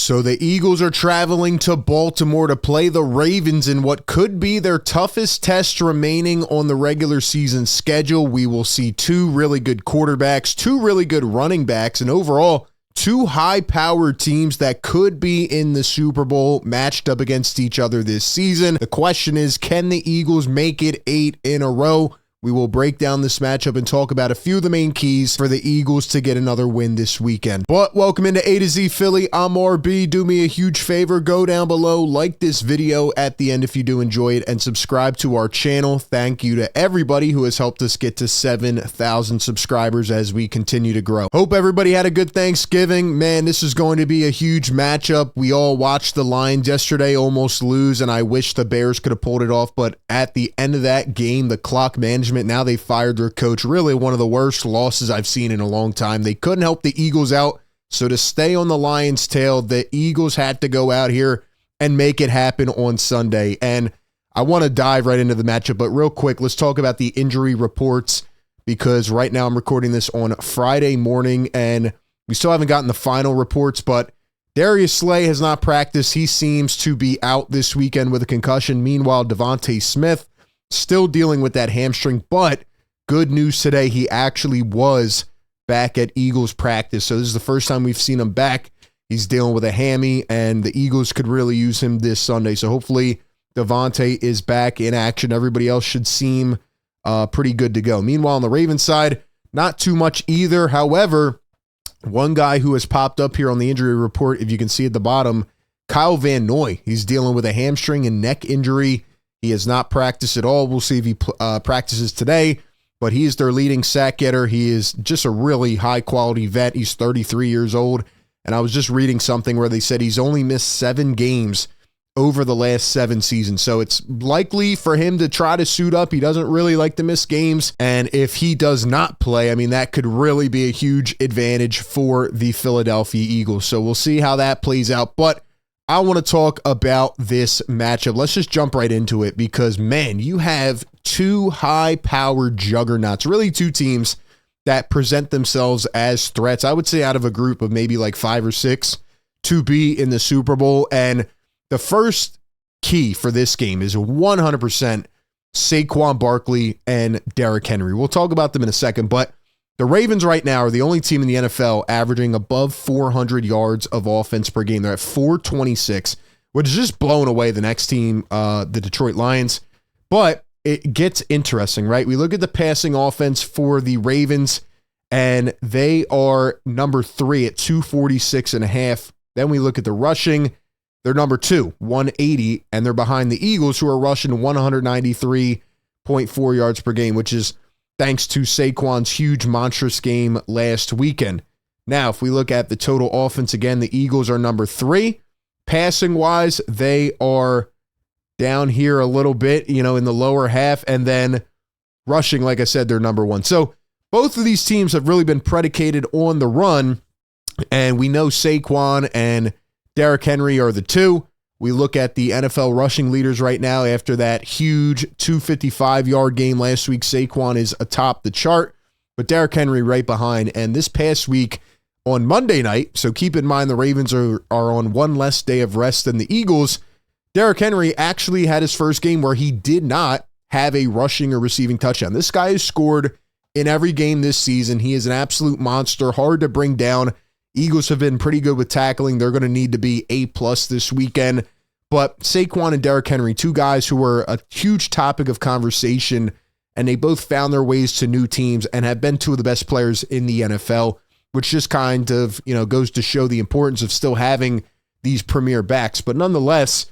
So the Eagles are traveling to Baltimore to play the Ravens in what could be their toughest test remaining on the regular season schedule. We will see two really good quarterbacks, two really good running backs, and overall, two high-powered teams that could be in the Super Bowl matched up against each other this season. The question is, can the Eagles make it 8 in a row? We will break down this matchup and talk about a few of the main keys for the Eagles to get another win this weekend. But welcome into A to Z Philly. I'm RB. Do me a huge favor. Go down below, like this video at the end if you do enjoy it, and subscribe to our channel. Thank you to everybody who has helped us get to 7,000 subscribers as we continue to grow. Hope everybody had a good Thanksgiving. Man, this is going to be a huge matchup. We all watched the Lions yesterday almost lose, and I wish the Bears could have pulled it off. But at the end of that game, the clock management, now they fired their coach. Really one of the worst losses I've seen in a long time. They couldn't help the Eagles out. So to stay on the Lions' tail, the Eagles had to go out here and make it happen on Sunday. And I want to dive right into the matchup, but real quick, let's talk about the injury reports, because right now I'm recording this on Friday morning and we still haven't gotten the final reports, but Darius Slay has not practiced. He seems to be out this weekend with a concussion. Meanwhile, Devontae Smith still dealing with that hamstring, but good news today, he actually was back at Eagles practice. So this is the first time we've seen him back. He's dealing with a hammy, and the Eagles could really use him this Sunday. So hopefully Devontae is back in action. Everybody else should seem pretty good to go. Meanwhile, on the Ravens side, not too much either. However, one guy who has popped up here on the injury report, if you can see at the bottom, Kyle Van Noy. He's dealing with a hamstring and neck injury. He has not practiced at all. We'll see if he practices today, but he is their leading sack getter. He is just a really high-quality vet. He's 33 years old, and I was just reading something where they said he's only missed 7 games over the last 7 seasons, so it's likely for him to try to suit up. He doesn't really like to miss games, and if he does not play, I mean, that could really be a huge advantage for the Philadelphia Eagles, so we'll see how that plays out, but I want to talk about this matchup. Let's just jump right into it because, man, you have two high-powered juggernauts, really two teams that present themselves as threats. I would say out of a group of maybe like 5 or 6 to be in the Super Bowl. And the first key for this game is 100% Saquon Barkley and Derrick Henry. We'll talk about them in a second, but the Ravens right now are the only team in the NFL averaging above 400 yards of offense per game. They're at 426, which is just blowing away the next team, the Detroit Lions. But it gets interesting, right? We look at the passing offense for the Ravens, and they are number 3 at 246.5. Then we look at the rushing. They're number 2, 180, and they're behind the Eagles, who are rushing 193.4 yards per game, which is thanks to Saquon's huge monstrous game last weekend. Now, if we look at the total offense again, the Eagles are number 3. Passing-wise, they are down here a little bit, in the lower half. And then rushing, like I said, they're number 1. So both of these teams have really been predicated on the run. And we know Saquon and Derrick Henry are the 2. We look at the NFL rushing leaders right now after that huge 255-yard game last week. Saquon is atop the chart, but Derrick Henry right behind. And this past week on Monday night, so keep in mind the Ravens are on one less day of rest than the Eagles, Derrick Henry actually had his first game where he did not have a rushing or receiving touchdown. This guy has scored in every game this season. He is an absolute monster, hard to bring down. Eagles have been pretty good with tackling. They're going to need to be A+ this weekend. But Saquon and Derrick Henry, two guys who were a huge topic of conversation, and they both found their ways to new teams and have been two of the best players in the NFL, which just kind of, goes to show the importance of still having these premier backs. But nonetheless,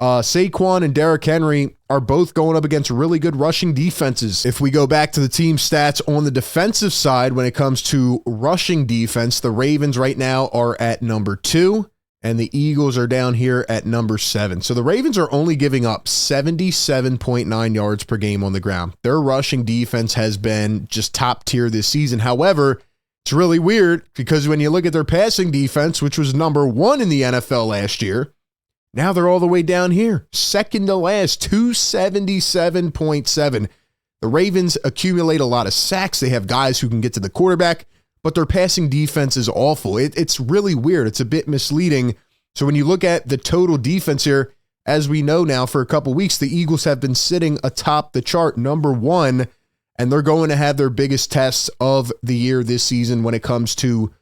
Saquon and Derrick Henry are both going up against really good rushing defenses. If we go back to the team stats on the defensive side, when it comes to rushing defense, the Ravens right now are at number 2, and the Eagles are down here at number 7. So the Ravens are only giving up 77.9 yards per game on the ground. Their rushing defense has been just top tier this season. However, it's really weird because when you look at their passing defense, which was number 1 in the NFL last year, now they're all the way down here, second to last, 277.7. The Ravens accumulate a lot of sacks. They have guys who can get to the quarterback, but their passing defense is awful. It's really weird. It's a bit misleading So when you look at the total defense here, as we know now for a couple weeks, the Eagles have been sitting atop the chart, number 1, and they're going to have their biggest tests of the year this season when it comes to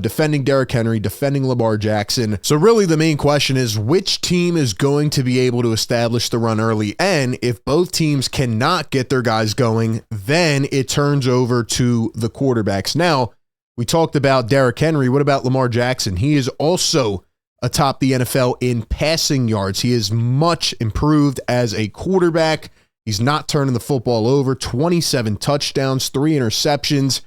defending Derrick Henry, defending Lamar Jackson. So really the main question is which team is going to be able to establish the run early? And if both teams cannot get their guys going, then it turns over to the quarterbacks. Now, we talked about Derrick Henry. What about Lamar Jackson? He is also atop the NFL in passing yards. He is much improved as a quarterback. He's not turning the football over. 27 touchdowns, 3 interceptions.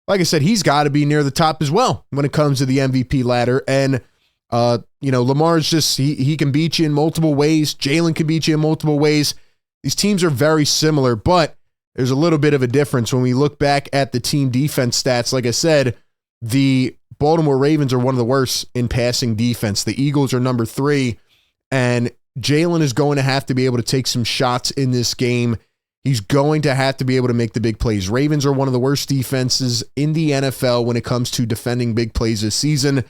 Like I said, he's got to be near the top as well when it comes to the MVP ladder. And, Lamar's just, he can beat you in multiple ways. Jalen can beat you in multiple ways. These teams are very similar, but there's a little bit of a difference. When we look back at the team defense stats, like I said, the Baltimore Ravens are one of the worst in passing defense. The Eagles are number 3, and Jalen is going to have to be able to take some shots in this game. He's going to have to be able to make the big plays. Ravens are one of the worst defenses in the NFL when it comes to defending big plays this season.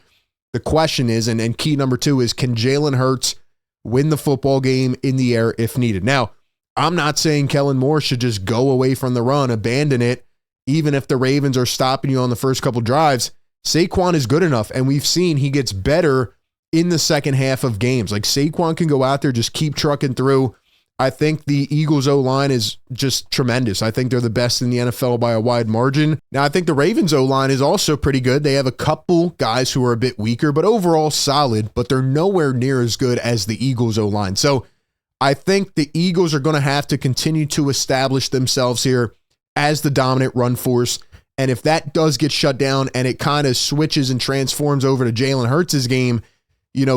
The question is, and key number 2 is, can Jalen Hurts win the football game in the air if needed? Now, I'm not saying Kellen Moore should just go away from the run, abandon it, even if the Ravens are stopping you on the first couple drives. Saquon is good enough, and we've seen he gets better in the second half of games. Like Saquon can go out there, just keep trucking through. I think the Eagles O-line is just tremendous. I think they're the best in the NFL by a wide margin. Now, I think the Ravens O-line is also pretty good. They have a couple guys who are a bit weaker, but overall solid, but they're nowhere near as good as the Eagles O-line. So I think the Eagles are going to have to continue to establish themselves here as the dominant run force. And if that does get shut down and it kind of switches and transforms over to Jalen Hurts' game,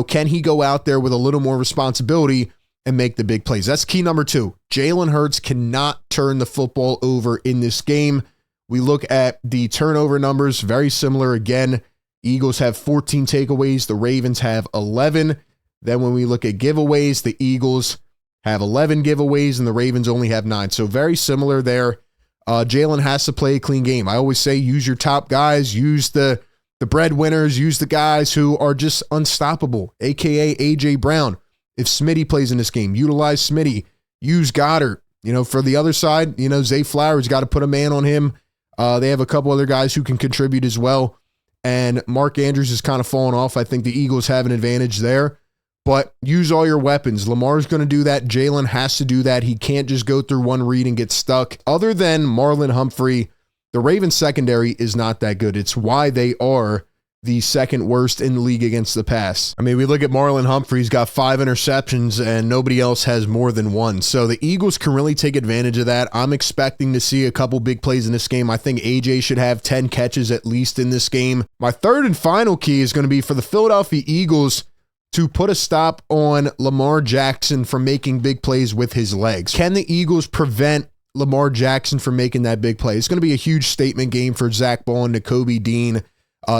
can he go out there with a little more responsibility and make the big plays? That's key number 2. Jalen Hurts cannot turn the football over in this game. We look at the turnover numbers, very similar again. Eagles have 14 takeaways. The Ravens have 11. Then when we look at giveaways, the Eagles have 11 giveaways and the Ravens only have 9. So very similar there. Jalen has to play a clean game. I always say use your top guys, use the breadwinners, use the guys who are just unstoppable, a.k.a. A.J. Brown. If Smitty plays in this game, utilize Smitty. Use Goddard. For the other side, Zay Flowers got to put a man on him. They have a couple other guys who can contribute as well. And Mark Andrews is kind of falling off. I think the Eagles have an advantage there. But use all your weapons. Lamar's going to do that. Jalen has to do that. He can't just go through one read and get stuck. Other than Marlon Humphrey, the Ravens secondary is not that good. It's why they are the second worst in the league against the pass. I mean, we look at Marlon Humphrey. He's got 5 interceptions and nobody else has more than 1. So the Eagles can really take advantage of that. I'm expecting to see a couple big plays in this game. I think AJ should have 10 catches at least in this game. My third and final key is going to be for the Philadelphia Eagles to put a stop on Lamar Jackson from making big plays with his legs. Can the Eagles prevent Lamar Jackson from making that big play? It's going to be a huge statement game for Zach Ball, Nakobe Dean,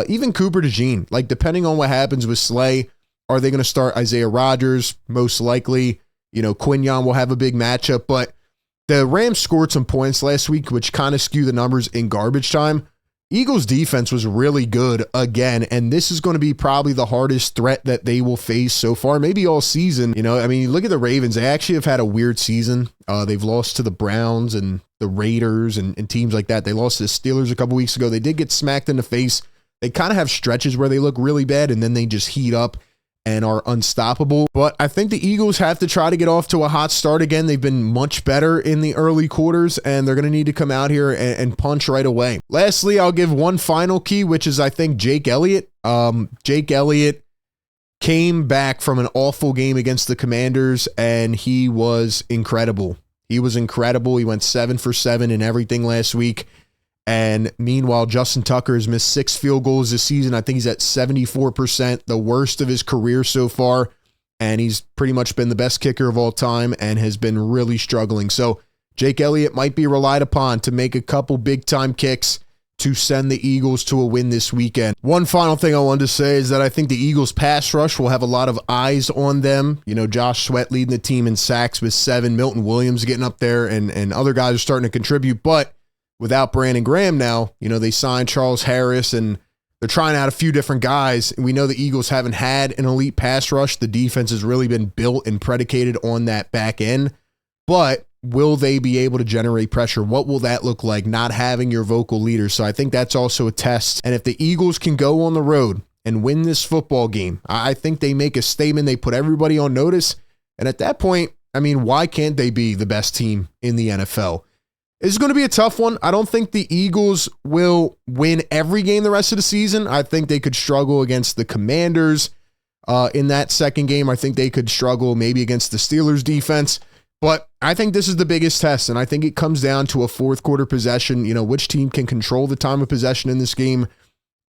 even Cooper DeJean. Like, depending on what happens with Slay, are they going to start Isaiah Rodgers? Most likely. Quinyon will have a big matchup, but the Rams scored some points last week, which kind of skew the numbers in garbage time. Eagles defense was really good again, and this is going to be probably the hardest threat that they will face so far, maybe all season. Look at the Ravens. They actually have had a weird season. They've lost to the Browns and the Raiders and teams like that. They lost to the Steelers a couple weeks ago. They did get smacked in the face. They kind of have stretches where they look really bad, and then they just heat up and are unstoppable. But I think the Eagles have to try to get off to a hot start again. They've been much better in the early quarters, and they're going to need to come out here and punch right away. Lastly, I'll give one final key, which is I think Jake Elliott. Jake Elliott came back from an awful game against the Commanders, and he was incredible. He went 7 for 7 in everything last week. And meanwhile, Justin Tucker has missed 6 field goals this season. I think he's at 74%, the worst of his career so far. And he's pretty much been the best kicker of all time and has been really struggling. So Jake Elliott might be relied upon to make a couple big-time kicks to send the Eagles to a win this weekend. One final thing I wanted to say is that I think the Eagles pass rush will have a lot of eyes on them. Josh Sweat leading the team in sacks with 7, Milton Williams getting up there, and other guys are starting to contribute. But without Brandon Graham now, they signed Charles Harris, and They're trying out a few different guys. We know the Eagles haven't had an elite pass rush. The defense has really been built and predicated on that back end. But will they be able to generate pressure? What will that look like, not having your vocal leaders? So I think that's also a test. And if the Eagles can go on the road and win this football game, I think they make a statement. They put everybody on notice. And at that point, I mean, why can't they be the best team in the NFL? It's going to be a tough one. I don't think the Eagles will win every game the rest of the season. I think they could struggle against the Commanders in that second game. I think they could struggle maybe against the Steelers defense. But I think this is the biggest test, and I think it comes down to a fourth quarter possession. You know, which team can control the time of possession in this game?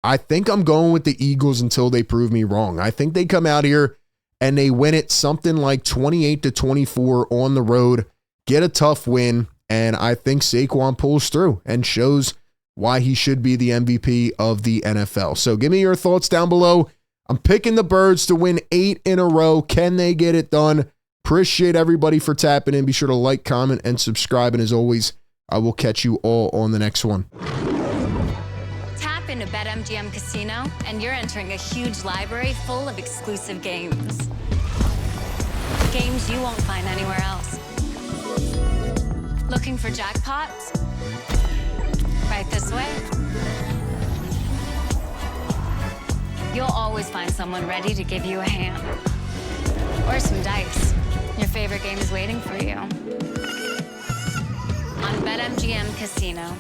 I think I'm going with the Eagles until they prove me wrong. I think they come out here and they win it something like 28-24 on the road, get a tough win. And I think Saquon pulls through and shows why he should be the MVP of the NFL. So give me your thoughts down below. I'm picking the Birds to win 8 in a row. Can they get it done? Appreciate everybody for tapping in. Be sure to like, comment, and subscribe. And as always, I will catch you all on the next one. Tap into BetMGM Casino, and you're entering a huge library full of exclusive games. Games you won't find anywhere else. Looking for jackpots? Right this way. You'll always find someone ready to give you a hand. Or some dice. Your favorite game is waiting for you. On BetMGM Casino.